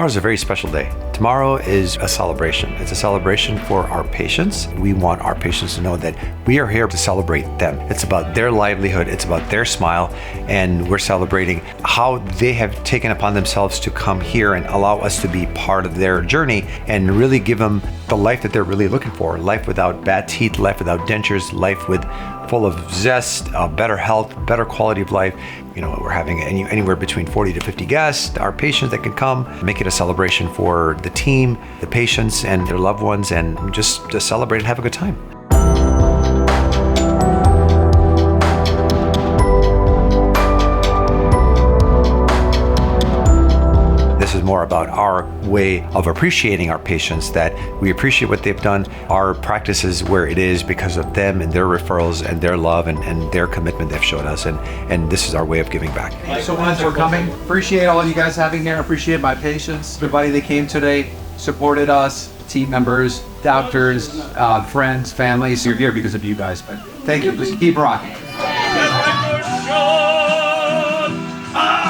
Tomorrow is a very special day. Tomorrow is a celebration. It's a celebration for our patients. We want our patients to know that we are here to celebrate them. It's about their livelihood. It's about their smile. And we're celebrating how they have taken upon themselves to come here and allow us to be part of their journey and really give them the life that they're really looking for. Life without bad teeth, life without dentures, life full of zest, better health, better quality of life. We're having anywhere between 40 to 50 guests, our patients that can come, make it a celebration for the team, the patients and their loved ones, and just to celebrate and have a good time. This is more about our way of appreciating our patients, that we appreciate what they've done. Our practice is where it is because of them and their referrals and their love and their commitment they've shown us. And this is our way of giving back. Thanks so much for coming. Appreciate all you guys having here. Appreciate my patients, everybody that came today, supported us, team members, doctors, friends, families. You're here because of you guys, but thank you. Please keep rocking. I